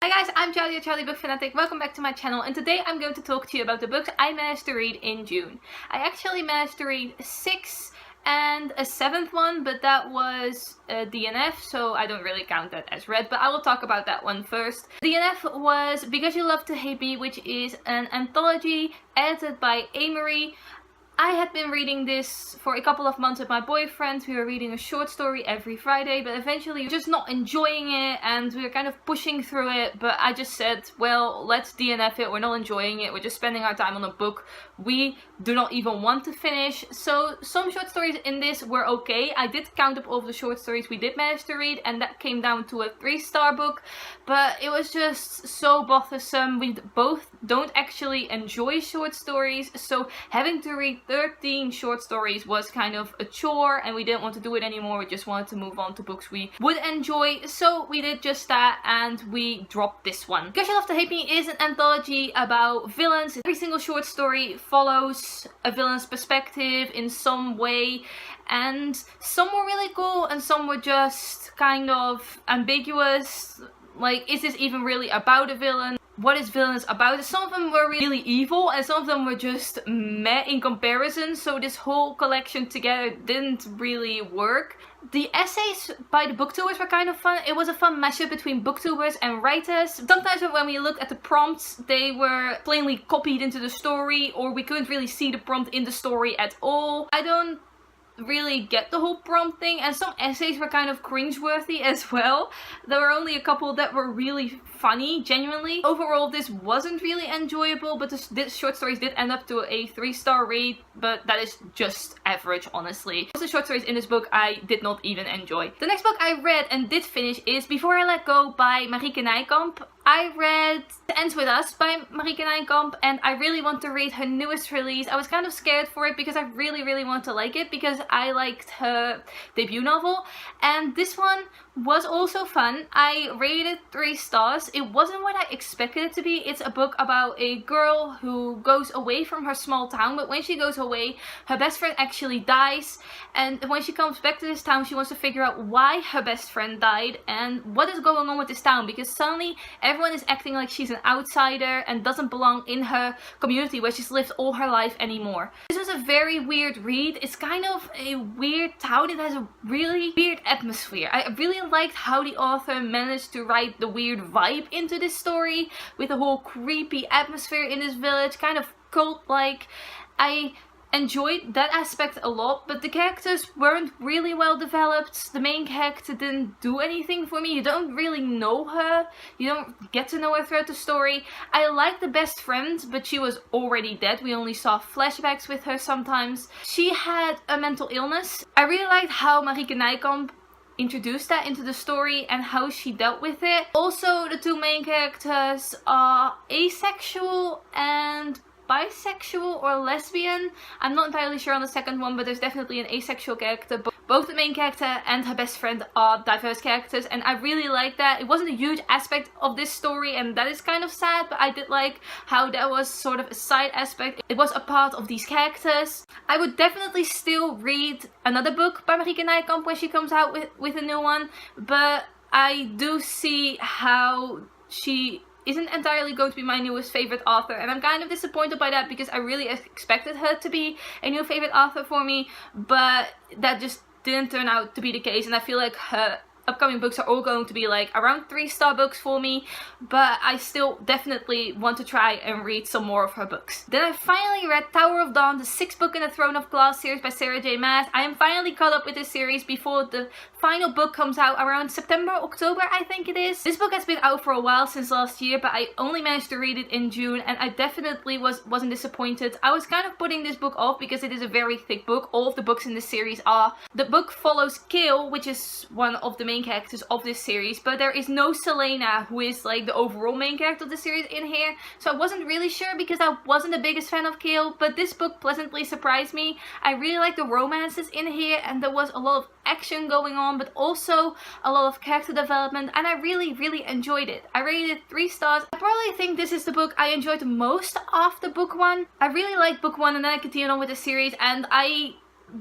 Hi guys, I'm Charlie, Charlie Book Fanatic. Welcome back to my channel, and today I'm going to talk to you about the books I managed to read in June. I actually managed to read 6 and a 7th one, but that was DNF, so I don't really count that as read, but I will talk about that one first. DNF was Because You Love to Hate Me, which is an anthology edited by Ameriie. I had been reading this for a couple of months with my boyfriend. We were reading a short story every Friday, but eventually we were just not enjoying it and we were kind of pushing through it. But I just said, well, let's DNF it. We're not enjoying it. We're just spending our time on a book we do not even want to finish. So some short stories in this were okay. I did count up all of the short stories we did manage to read, and that came down to a 3-star book. But it was just so bothersome. We both don't actually enjoy short stories, so having to read 13 short stories was kind of a chore, and we didn't want to do it anymore. We just wanted to move on to books we would enjoy, so we did just that and we dropped this one. Because You Love to Hate Me is an anthology about villains. Every single short story follows a villain's perspective in some way, and some were really cool and some were just kind of ambiguous. Like, is this even really about a villain? What is villains about? Some of them were really evil and some of them were just meh in comparison, so this whole collection together didn't really work. The essays by the booktubers were kind of fun. It was a fun mashup between booktubers and writers. Sometimes when we looked at the prompts, they were plainly copied into the story, or we couldn't really see the prompt in the story at all. I don't really get the whole prompt thing, and some essays were kind of cringeworthy as well. There were only a couple that were really funny, genuinely. Overall, this wasn't really enjoyable, but this short stories did end up to a 3-star read, but that is just average, honestly. Most of the short stories in this book I did not even enjoy. The next book I read and did finish is Before I Let Go by Marieke Nijkamp. I read It Ends With Us by Marieke Nijkamp, and I really want to read her newest release. I was kind of scared for it because I really want to like it because I liked her debut novel, and this one was also fun. I rated 3 stars. It wasn't what I expected it to be. It's a book about a girl who goes away from her small town, but when she goes away, her best friend actually dies, and when she comes back to this town, she wants to figure out why her best friend died and what is going on with this town, because suddenly everyone is acting like she's an outsider and doesn't belong in her community where she's lived all her life anymore. This was a very weird read. It's kind of a weird town. It has a really weird atmosphere. I really liked how the author managed to write the weird vibe into this story with the whole creepy atmosphere in this village, kind of cult-like. I enjoyed that aspect a lot, but the characters weren't really well developed. The main character didn't do anything for me. You don't really know her. You don't get to know her throughout the story. I liked the best friend, but she was already dead. We only saw flashbacks with her sometimes. She had a mental illness. I really liked how Marieke Nijkamp introduced that into the story and how she dealt with it. Also, the 2 main characters are asexual and bisexual or lesbian. I'm not entirely sure on the second one, but there's definitely an asexual character. Both the main character and her best friend are diverse characters, and I really like that. It wasn't a huge aspect of this story, and that is kind of sad, but I did like how that was sort of a side aspect. It was a part of these characters. I would definitely still read another book by Marieke Nijkamp when she comes out with a new one, but I do see how she isn't entirely going to be my newest favorite author, and I'm kind of disappointed by that because I really expected her to be a new favorite author for me, but that just didn't turn out to be the case, and I feel like her upcoming books are all going to be like around 3-star books for me, but I still definitely want to try and read some more of her books. Then I finally read Tower of Dawn, the 6th book in the Throne of Glass series by Sarah J. Maas. I am finally caught up with this series before the final book comes out around September, October, I think it is. This book has been out for a while, since last year, but I only managed to read it in June, and I definitely wasn't disappointed. I was kind of putting this book off because it is a very thick book. All of the books in this series are. The book follows Kale, which is one of the main characters of this series, but there is no Selena, who is like the overall main character of the series, in here, so I wasn't really sure because I wasn't the biggest fan of Kale, but this book pleasantly surprised me. I really like the romances in here, and there was a lot of action going on, but also a lot of character development, and I really enjoyed it. I rated 3 stars. I probably think this is the book I enjoyed the most after book 1. I really liked book 1, and then I continued on with the series, and I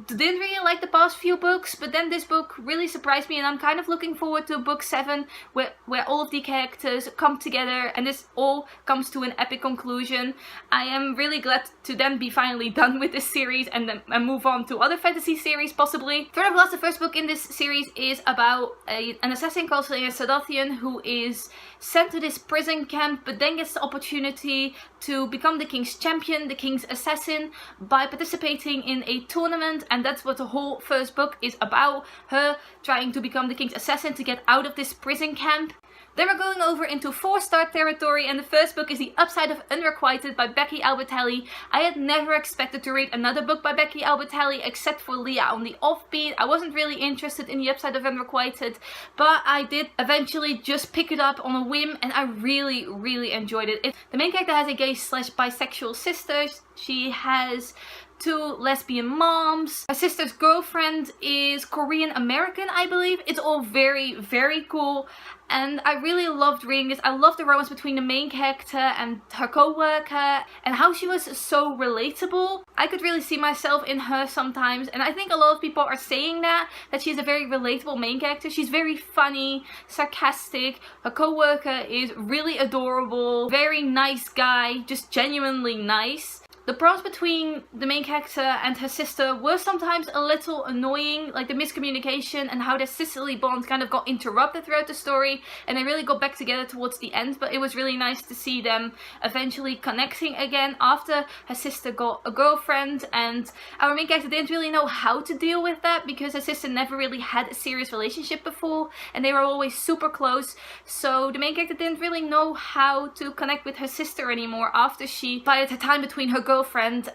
didn't really like the past few books, but then this book really surprised me, and I'm kind of looking forward to book 7 where all of the characters come together and this all comes to an epic conclusion. I am really glad to then be finally done with this series and move on to other fantasy series possibly. Third of last, the first book in this series is about an assassin called Sadathian who is sent to this prison camp, but then gets the opportunity to become the king's champion, the king's assassin, by participating in a tournament, and that's what the whole first book is about, her trying to become the king's assassin to get out of this prison camp. Then we're going over into 4-star territory, and the first book is The Upside of Unrequited by Becky Albertalli. I had never expected to read another book by Becky Albertalli except for Leah on the Offbeat. I wasn't really interested in The Upside of Unrequited, but I did eventually just pick it up on a whim, and I really, really enjoyed it. The main character has a gay/bisexual sister. She has 2 lesbian moms. Her sister's girlfriend is Korean American, I believe. It's all very, very cool. And I really loved reading this. I loved the romance between the main character and her co-worker and how she was so relatable. I could really see myself in her sometimes, and I think a lot of people are saying that she's a very relatable main character. She's very funny, sarcastic. Her co-worker is really adorable, very nice guy, just genuinely nice. The problems between the main character and her sister were sometimes a little annoying, like the miscommunication and how their sisterly bond kind of got interrupted throughout the story, and they really got back together towards the end. But it was really nice to see them eventually connecting again after her sister got a girlfriend, and our main character didn't really know how to deal with that because her sister never really had a serious relationship before and they were always super close. So the main character didn't really know how to connect with her sister anymore after she divided her time between her girlfriend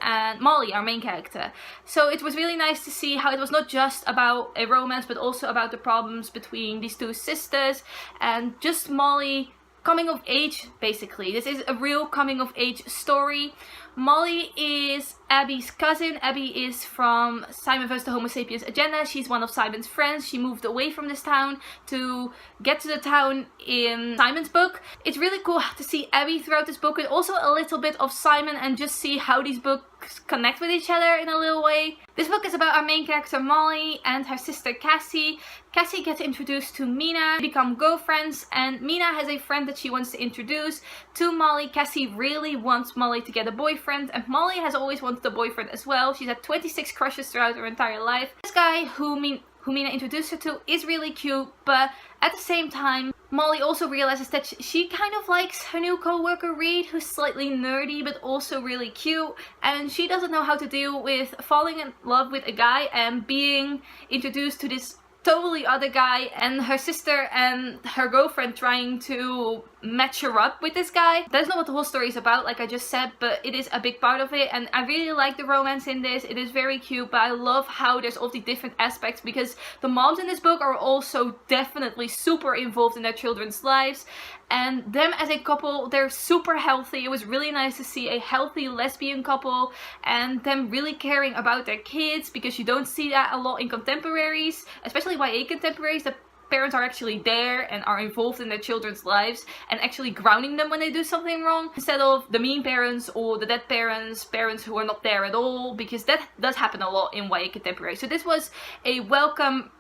and Molly, our main character. So it was really nice to see how it was not just about a romance but also about the problems between these 2 sisters and just Molly coming of age, basically. This is a real coming of age story. Molly is Abby's cousin. Abby is from Simon vs. the Homo Sapiens Agenda. She's one of Simon's friends. She moved away from this town to get to the town in Simon's book. It's really cool to see Abby throughout this book and also a little bit of Simon and just see how these books connect with each other in a little way. This book is about our main character Molly and her sister Cassie. Cassie gets introduced to Mina, become girlfriends, and Mina has a friend that she wants to introduce to Molly. Cassie really wants Molly to get a boyfriend, and Molly has always wanted a boyfriend as well. She's had 26 crushes throughout her entire life. This guy who Mina introduced her to is really cute, but at the same time, Molly also realizes that she kind of likes her new co-worker Reed, who's slightly nerdy but also really cute, and she doesn't know how to deal with falling in love with a guy and being introduced to this totally other guy, and her sister and her girlfriend trying to match her up with this guy. That's not what the whole story is about, like I just said, but it is a big part of it, and I really like the romance in this. It is very cute, but I love how there's all these different aspects because the moms in this book are also definitely super involved in their children's lives, and them as a couple, they're super healthy. It was really nice to see a healthy lesbian couple and them really caring about their kids, because you don't see that a lot in contemporaries, especially YA contemporaries. The parents are actually there and are involved in their children's lives and actually grounding them when they do something wrong, instead of the mean parents or the dead parents, parents who are not there at all, because that does happen a lot in YA contemporary. So this was a welcome,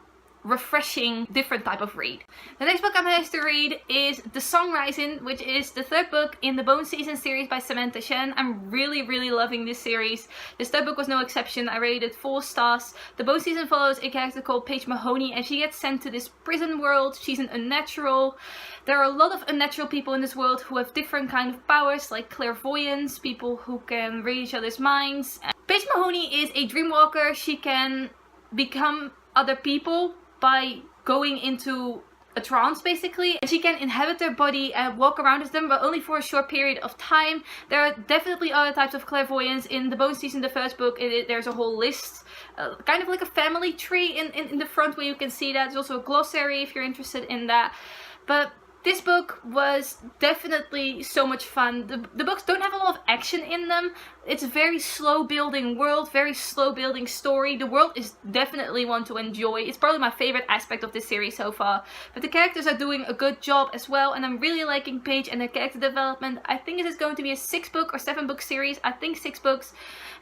refreshing, different type of read. The next book I managed to read is The Song Rising, which is the 3rd book in the Bone Season series by Samantha Shannon. I'm really, really loving this series. This 3rd book was no exception. I rated 4 stars. The Bone Season follows a character called Paige Mahoney, and she gets sent to this prison world. She's an unnatural. There are a lot of unnatural people in this world who have different kind of powers, like clairvoyance, people who can read each other's minds. Paige Mahoney is a dreamwalker. She can become other people by going into a trance, basically, and she can inhabit their body and walk around as them, but only for a short period of time. There are definitely other types of clairvoyance. In the Bone Season, the 1st book, there's a whole list, kind of like a family tree in the front where you can see that. There's also a glossary if you're interested in that. But This book was definitely so much fun. The books don't have a lot of action in them. It's a very slow building world, very slow building story. The world is definitely one to enjoy. It's probably my favorite aspect of this series so far. But the characters are doing a good job as well, and I'm really liking Paige and her character development. I think it is going to be a 6-book or 7-book series. I think 6 books.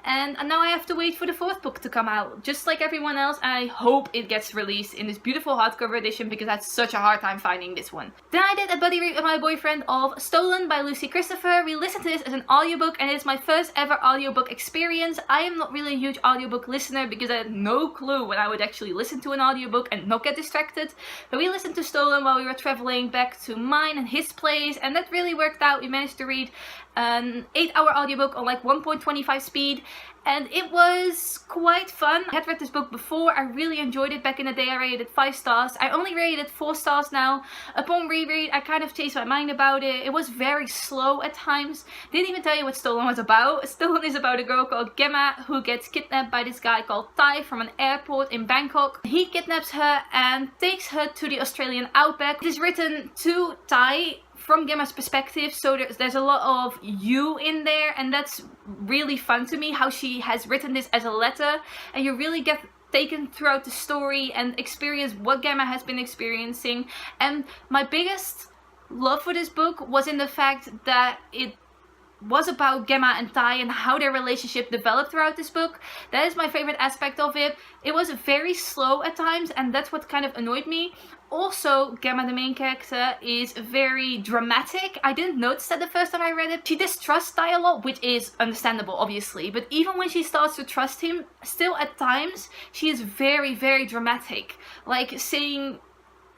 And now I have to wait for the 4th book to come out. Just like everyone else, I hope it gets released in this beautiful hardcover edition because I had such a hard time finding this one. Then I did a buddy read with my boyfriend of Stolen by Lucy Christopher. We listened to this as an audiobook, and it is my first ever audiobook experience. I am not really a huge audiobook listener because I had no clue when I would actually listen to an audiobook and not get distracted. But we listened to Stolen while we were traveling back to mine and his place, and that really worked out. We managed to read an 8-hour audiobook on like 1.25 speed, and it was quite fun. I had read this book before. I really enjoyed it back in the day. I rated it 5 stars. I only rated it 4 stars now. Upon reread, I kind of changed my mind about it. It was very slow at times. Didn't even tell you what Stolen was about. Stolen is about a girl called Gemma who gets kidnapped by this guy called Thai from an airport in Bangkok. He kidnaps her and takes her to the Australian outback. It is written to Thai from Gemma's perspective, so there's a lot of you in there, and that's really fun to me, how she has written this as a letter, and you really get taken throughout the story and experience what Gemma has been experiencing. And my biggest love for this book was in the fact that it was about Gemma and Thai and how their relationship developed throughout this book. That is my favorite aspect of it. It was very slow at times, and that's what kind of annoyed me. Also, Gemma, the main character, is very dramatic. I didn't notice that the first time I read it. She distrusts Thai a lot, which is understandable, obviously. But even when she starts to trust him, still at times, she is very, very dramatic. Like saying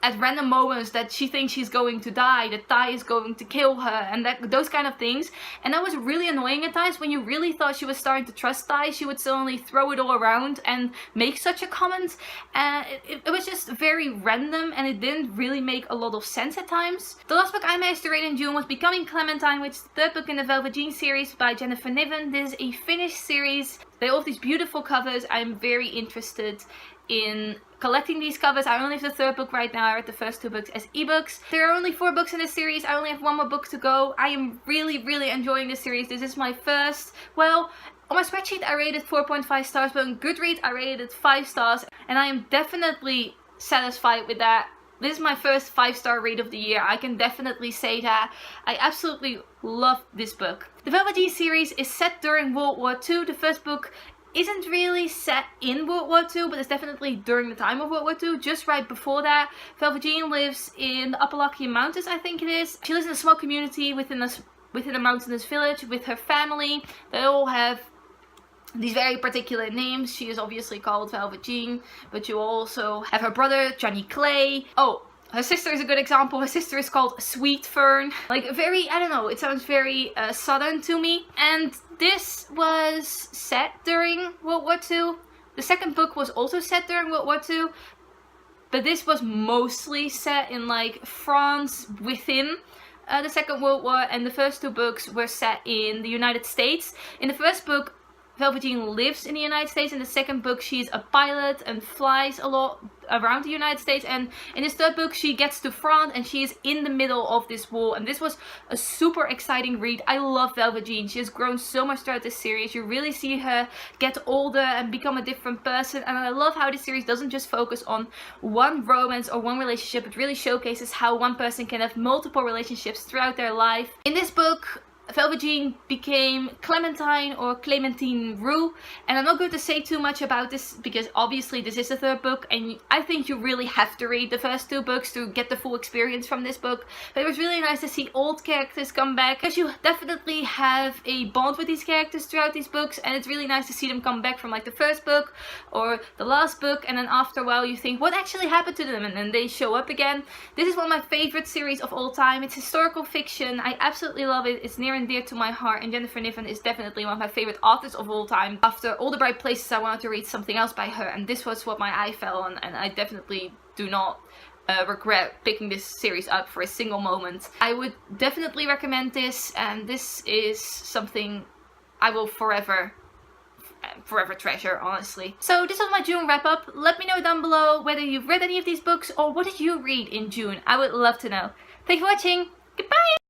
at random moments that she thinks she's going to die, that Thai is going to kill her, and those kind of things. And that was really annoying at times. When you really thought she was starting to trust Thai, she would suddenly throw it all around and make such a comment. And it was just very random, and it didn't really make a lot of sense at times. The last book I managed to read in June was Becoming Clementine, which is the 3rd book in the Velvet Jean series by Jennifer Niven. This is a finished series. They all have these beautiful covers. I'm very interested in collecting these covers. I only have the 3rd book right now. I read the first 2 books as ebooks. There are only 4 books in this series. I only have 1 more book to go. I am really, really enjoying this series. This is my first, well, on my spreadsheet I rated 4.5 stars, but on Goodreads I rated it 5 stars, and I am definitely satisfied with that. This is my first 5-star read of the year. I can definitely say that. I absolutely love this book. The Velvet Jean series is set during World War II. The first book isn't really set in World War II, but it's definitely during the time of World War II, just right before that. Velvet Jean lives in the Upside Mountains, I think it is. She lives in a small community within a mountainous village with her family. They all have these very particular names. She is obviously called Velvet Jean, but you also have her brother, Johnny Clay. Oh, her sister is a good example. Her sister is called Sweet Fern. Like very, I don't know, it sounds very southern to me. And this was set during World War II. The 2nd book was also set during World War II. But this was mostly set in like France within the 2nd World War. And the first 2 books were set in the United States. In the first book, Velvet Jean lives in the United States. In the 2nd book, she's a pilot and flies a lot around the United States. And in this 3rd book, she gets to France and she is in the middle of this war. And this was a super exciting read. I love Velvet Jean. She has grown so much throughout this series. You really see her get older and become a different person. And I love how this series doesn't just focus on one romance or one relationship. It really showcases how one person can have multiple relationships throughout their life. In this book, Velvet Jean became Clementine or Clementine Rue, and I'm not going to say too much about this because obviously this is the 3rd book and I think you really have to read the first 2 books to get the full experience from this book. But it was really nice to see old characters come back because you definitely have a bond with these characters throughout these books, and it's really nice to see them come back from like the 1st book or the last book, and then after a while you think what actually happened to them, and then they show up again. This is one of my favorite series of all time. It's historical fiction. I absolutely love it. It's near and dear to my heart, and Jennifer Niven is definitely one of my favorite authors of all time. After All the Bright Places, I wanted to read something else by her, and this was what my eye fell on, and I definitely do not regret picking this series up for a single moment. I would definitely recommend this, and this is something I will forever treasure, honestly. So this was my June wrap up. Let me know down below whether you've read any of these books or what did you read in June. I would love to know. Thank you for watching. Goodbye!